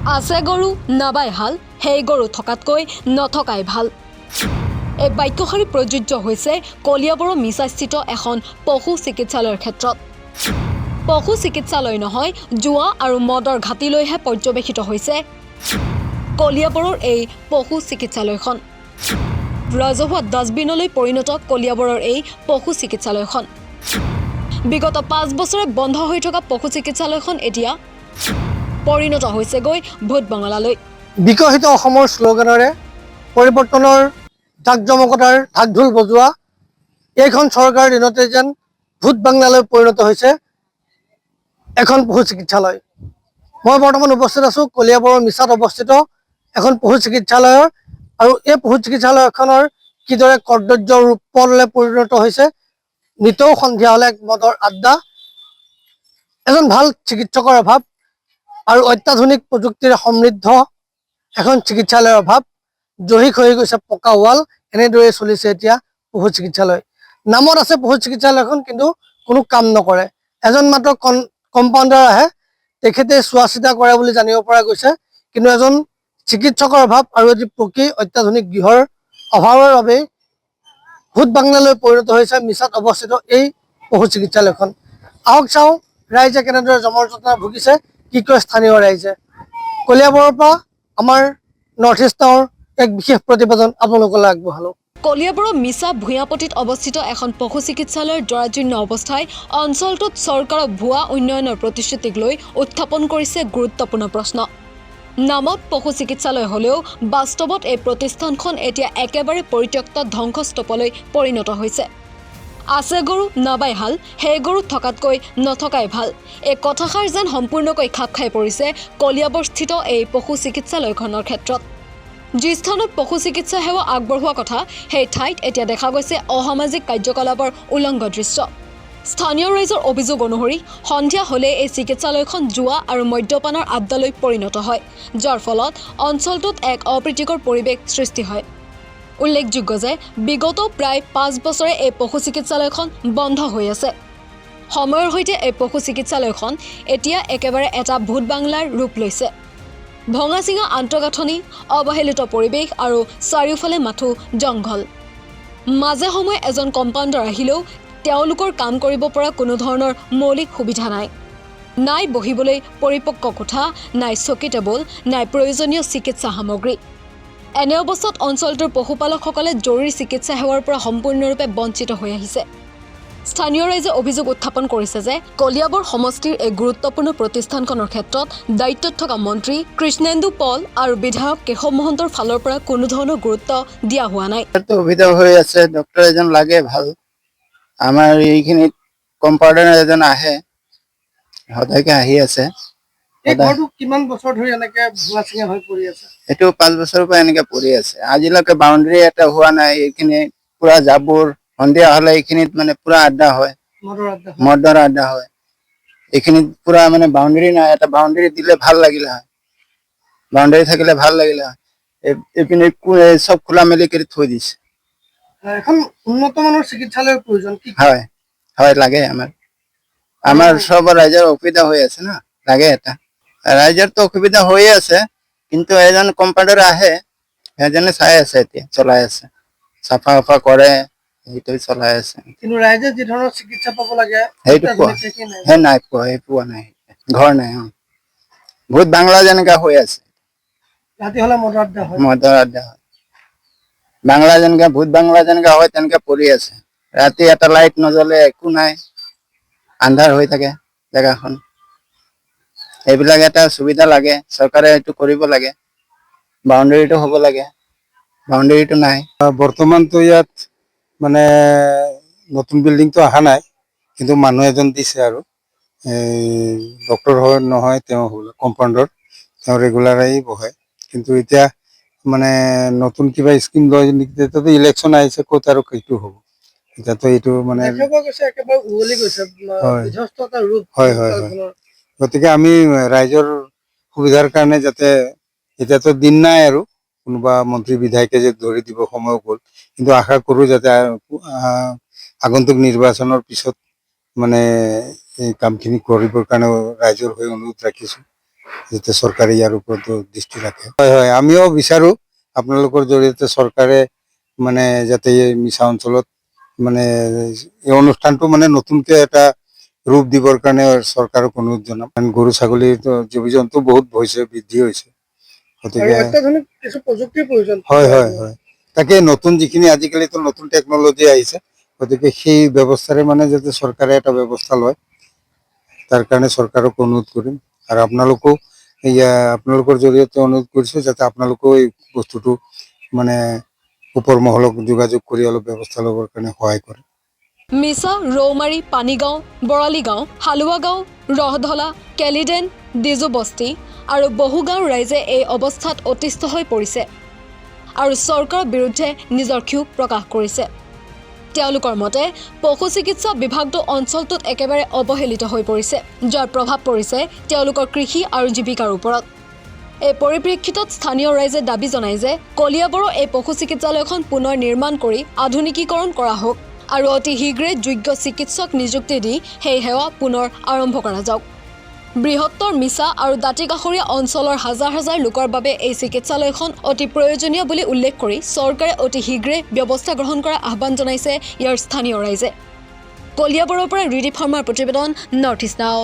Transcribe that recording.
আছে গৰু নাবাই হাল, সেই গৰু থকাতকৈ নথকাই ভাল। এই বাক্যশাৰী প্ৰযোজ্য হৈছে কলিয়াবৰৰ মিছাস্থিত এখন পশু চিকিৎসালয়ৰ ক্ষেত্ৰত। পশু চিকিৎসালয় নহয়, জুৱা আৰু মদৰ ঘাটিলৈহে পৰ্যবেক্ষিত হৈছে কলিয়াবৰৰ এই পশু চিকিৎসালয়খন। ৰাজহুৱা ডাষ্টবিনলৈ পৰিণত কলিয়াবৰৰ এই পশু চিকিৎসালয়খন। বিগত 5 বছৰে বন্ধ হৈ থকা পশু চিকিৎসালয়খন এতিয়া পৰিণত হৈছেগৈ ভূত বাংলালৈ। বিকশিত অসমৰ শ্লোগানেৰে পৰিৱৰ্তনৰ জাকজমকতাৰ ঢাক ঢোল বজোৱা এইখন চৰকাৰৰ দিনতে যেন ভূত বাংলালৈ পৰিণত হৈছে এখন পশু চিকিৎসালয়। মই বৰ্তমান উপস্থিত আছোঁ কলিয়াবৰৰ মিছাত অৱস্থিত এখন পশু চিকিৎসালয়ৰ, আৰু এই পশু চিকিৎসালয়খনৰ কিদৰে কৰ্তব্য ৰূপলৈ পৰিণত হৈছে। নিতৌ সন্ধিয়া হ'লে এক মদৰ আড্ডা, এজন ভাল চিকিৎসকৰ অভাৱ আৰু অত্যাধুনিক প্ৰযুক্তিৰে সমৃদ্ধ এখন চিকিৎসালয়ৰ অভাৱ, জহিক হৈ গৈছে পকা ৱাল। এনেদৰে চলিছে এতিয়া পশু চিকিৎসালয়। নামত আছে পশু চিকিৎসালয়খন, কিন্তু কোনো কাম নকৰে। এজন মাত্ৰ কম্পাউণ্ডাৰ আহে, তেখেতে চোৱা চিতা কৰে বুলি জানিব পৰা গৈছে, কিন্তু এজন চিকিৎসকৰ অভাৱ আৰু এটি পকী অত্যাধুনিক গৃহৰ অভাৱৰ বাবেই ভূত বাংলালৈ পৰিণত হৈছে মিছাত অৱস্থিত এই পশু চিকিৎসালয়খন। আহক চাওঁ ৰাইজে কেনেদৰে জমৰ যন্ত্ৰণা ভুগিছে, কি কয় স্থানীয় ৰাইজে। কলিয়াবৰৰ পৰা আমাৰ নৰ্থ ইষ্টৰ এক বিশেষ প্ৰতিবেদন আপোনালোকলৈ আগবঢ়ালোঁ। কলিয়াবৰৰ মিছা ভূঞাপতিত অৱস্থিত এখন পশু চিকিৎসালয়ৰ জৰাজীৰ্ণ অৱস্থাই অঞ্চলটোত চৰকাৰৰ ভুৱা উন্নয়নৰ প্ৰতিশ্ৰুতিক লৈ উত্থাপন কৰিছে গুৰুত্বপূৰ্ণ প্ৰশ্ন। নামত পশু চিকিৎসালয় হ'লেও বাস্তৱত এই প্ৰতিষ্ঠানখন এতিয়া একেবাৰে পৰিত্যক্ত ধ্বংসস্তূপলৈ পৰিণত হৈছে। আছে গৰু নাবাই হাল, সেই গৰু থকাতকৈ নথকাই ভাল। এই কথাষাৰ যেন সম্পূৰ্ণকৈ খাপ খাই পৰিছে কলিয়াবৰস্থিত এই পশু চিকিৎসালয়খনৰ ক্ষেত্ৰত। যি স্থানত পশু চিকিৎসা সেৱা আগবঢ়োৱা কথা, সেই ঠাইত এতিয়া দেখা গৈছে অসামাজিক কাৰ্যকলাপৰ উলংঘ দৃশ্য। স্থানীয় ৰাইজৰ অভিযোগ অনুসৰি সন্ধিয়া হ'লে এই চিকিৎসালয়খন জুৱা আৰু মদ্যপানৰ আড্ডালৈ পৰিণত হয়, যাৰ ফলত অঞ্চলটোত এক অপ্ৰীতিকৰ পৰিৱেশ সৃষ্টি হয়। উল্লেখযোগ্য যে বিগত প্ৰায় 5 বছৰে এই পশু চিকিৎসালয়খন বন্ধ হৈ আছে। সময়ৰ সৈতে এই পশু চিকিৎসালয়খন এতিয়া একেবাৰে এটা ভূত বাংলাৰ ৰূপ লৈছে। ভঙা চিঙা আন্তঃগাঁথনি, অৱহেলিত পৰিৱেশ আৰু চাৰিওফালে মাথো জংঘল। মাজে সময়ে এজন কম্পাউণ্ডাৰ আহিলেও তেওঁলোকৰ কাম কৰিব পৰা কোনো ধৰণৰ মৌলিক সুবিধা নাই। নাই বহিবলৈ পৰিপক্ক কোঠা, নাই চকী টেবুল, নাই প্ৰয়োজনীয় চিকিৎসা সামগ্ৰী। এনে অৱস্থাত অঞ্চলটোৰ পশুপালকসকলে জৰুৰী চিকিৎসা সেৱাৰ পৰা সম্পূৰ্ণৰূপে বঞ্চিত হৈ আহিছে। স্থানীয় ৰাইজে অভিযোগ উত্থাপন কৰিছে যে কলিয়াবৰ সমষ্টিৰ এই গুৰুত্বপূৰ্ণ প্ৰতিষ্ঠানখনৰ ক্ষেত্ৰত দায়িত্বত থকা মন্ত্ৰী কৃষ্ণেন্দু পল আৰু বিধায়ক কেশৱ মহন্তৰ ফালৰ পৰা কোনো ধৰণৰ গুৰুত্ব দিয়া হোৱা নাই। সুবিধা হৈ আছে, ডক্টৰ এজন লাগে ভাল। আমাৰ এইখিনিত কম্পাউণ্ডাৰ এজন আহে, সদায়কে আহি আছে। কিমান বছৰ ধৰি এনেকে ভুৱা চিঙা হৈ পৰি আছে? এইটো 5 বছৰৰ পৰা এনেকে পৰি আছে। আজিলৈকে বাউণ্ডেৰী এটা হোৱা নাই। এইখিনি পুৰা জাবৰ, সন্ধিয়া হ'লে এইখিনিত মানে পুৰা আড্ডা হয়, মদৰ আড্ডা হয়। এইখিনিত পুৰা মানে বাউণ্ডেৰী নাই। এটা বাউণ্ডেৰী দিলে ভাল লাগিলে হয়, বাউণ্ডেৰী থাকিলে ভাল লাগিলে হয়। এইপিনে চব খোলা মেলি কৰি থৈ দিছে। এখন উন্নত মানৰ চিকিৎসালয়ৰ প্ৰয়োজন। হয় হয়, লাগে আমাৰ সব ৰাইজৰ অসুবিধা হৈ আছে না, লাগে এটা। ৰাইজৰ তো অসুবিধা হৈয়ে আছে, কিন্তু এজন কম্পাউণ্ডাৰ আহে, সেইজনে চাই আছে, এতিয়া চলাই আছে, চাফা চাফা কৰে, সেইটো চলাই আছে। কিন্তু ৰাইজে যি ধৰণৰ চিকিৎসা পাব লাগে সেইটো নাই পোৱা, সেই পোৱা নাই, ঘৰ নাই। ভূত বাংলা যেনেকা হৈ আছে, ৰাতি হ'লে মদৰ আড্ডা হয়, বাংলা যেনেকা ভূত বাংলা যেনেকা হয় তেনেকে পৰি আছে। ৰাতি এটা লাইট নজ্বলে, একো নাই, আন্ধাৰ হৈ থাকে জেগাখন। এইবিলাক এটা সুবিধা লাগে, চৰকাৰে এইটো কৰিব লাগে। বাউণ্ডেৰীটো হ'ব লাগে, বাউণ্ডেৰীটো নাই। বৰ্তমানতো ইয়াত মানে নতুন বিল্ডিংটো অহা নাই, কিন্তু মানুহ এজন দিছে আৰু ডক্টৰ হয় নহয়, তেওঁ হ'ল কম্পাউণ্ডাৰ, তেওঁ ৰেগুলাৰেই বহে। কিন্তু এতিয়া মানে নতুন কিবা স্কিম লয় নেকি, তেতিয়াতো ইলেকশ্যন আহিছে, ক'ত আৰু সেইটো হ'ব। এতিয়াতো এইটো মানে হয় হয় হয়। গতিকে আমি ৰাইজৰ সুবিধাৰ কাৰণে যাতে, এতিয়াতো দিন নাই আৰু কোনোবা মন্ত্ৰী বিধায়কে যে ধৰি দিব, সময় গ'ল, কিন্তু আশা কৰোঁ যাতে আগন্তুক নিৰ্বাচনৰ পিছত মানে এই কামখিনি কৰিবৰ কাৰণে ৰাইজৰ হৈ অনুৰোধ ৰাখিছোঁ। যাতে চৰকাৰে ইয়াৰ ওপৰতো দৃষ্টি ৰাখে। হয় হয়, আমিও বিচাৰোঁ আপোনালোকৰ জৰিয়তে চৰকাৰে মানে যাতে এই মিছা অঞ্চলত মানে এই অনুষ্ঠানটো মানে নতুনকৈ এটা ৰূপ দিবৰ কাৰণে চৰকাৰক অনুৰোধ জনাম। কাৰণ গৰু ছাগলীৰ জীৱ জন্তু বহুত বৃদ্ধি হৈছে, গতিকে অত্যাধুনিক কিছু প্ৰযুক্তিৰ প্ৰয়োজন। হয় হয় হয়, তাকে নতুন যিখিনি আজিকালিতো নতুন টেকন'লজি আহিছে, গতিকে সেই ব্যৱস্থাৰে মানে যাতে চৰকাৰে এটা ব্যৱস্থা লয়, তাৰ কাৰণে চৰকাৰক অনুৰোধ কৰিম। আৰু আপোনালোকেও আপোনালোকৰ জৰিয়তে অনুৰোধ কৰিছোঁ যাতে আপোনালোকেও এই বস্তুটো মানে ওপৰ মহলক যোগাযোগ কৰি অলপ ব্যৱস্থা ল'বৰ কাৰণে সহায় কৰে। মিছা, ৰৌমাৰী, পানীগাঁও, বৰালী গাঁও, হালুৱা গাঁও, ৰহধলা, কেলিডেন, ডিজু বস্তি আৰু বহু গাঁৱৰ ৰাইজে এই অৱস্থাত অতিষ্ঠ হৈ পৰিছে আৰু চৰকাৰৰ বিৰুদ্ধে নিজৰ ক্ষোভ প্ৰকাশ কৰিছে। তেওঁলোকৰ মতে পশু চিকিৎসা বিভাগটো অঞ্চলটোত একেবাৰে অৱহেলিত হৈ পৰিছে, যাৰ প্ৰভাৱ পৰিছে তেওঁলোকৰ কৃষি আৰু জীৱিকাৰ ওপৰত। এই পৰিপ্ৰেক্ষিতত স্থানীয় ৰাইজে দাবী জনায় যে কলিয়াবৰৰ এই পশু চিকিৎসালয়খন পুনৰ নিৰ্মাণ কৰি আধুনিকীকৰণ কৰা হওক আৰু অতি শীঘ্ৰে যোগ্য চিকিৎসক নিযুক্তি দি সেই সেৱা পুনৰ আৰম্ভ কৰা যাওক। বৃহত্তৰ মিছা আৰু দাঁতিকাষৰীয়া অঞ্চলৰ হাজাৰ হাজাৰ লোকৰ বাবে এই চিকিৎসালয়খন অতি প্ৰয়োজনীয় বুলি উল্লেখ কৰি চৰকাৰে অতি শীঘ্ৰে ব্যৱস্থা গ্ৰহণ কৰাৰ আহ্বান জনাইছে ইয়াৰ স্থানীয় ৰাইজে। কলিয়াবৰৰ পৰা ৰিদীপ শৰ্মাৰ প্ৰতিবেদন, নৰ্থ ইষ্ট নাও।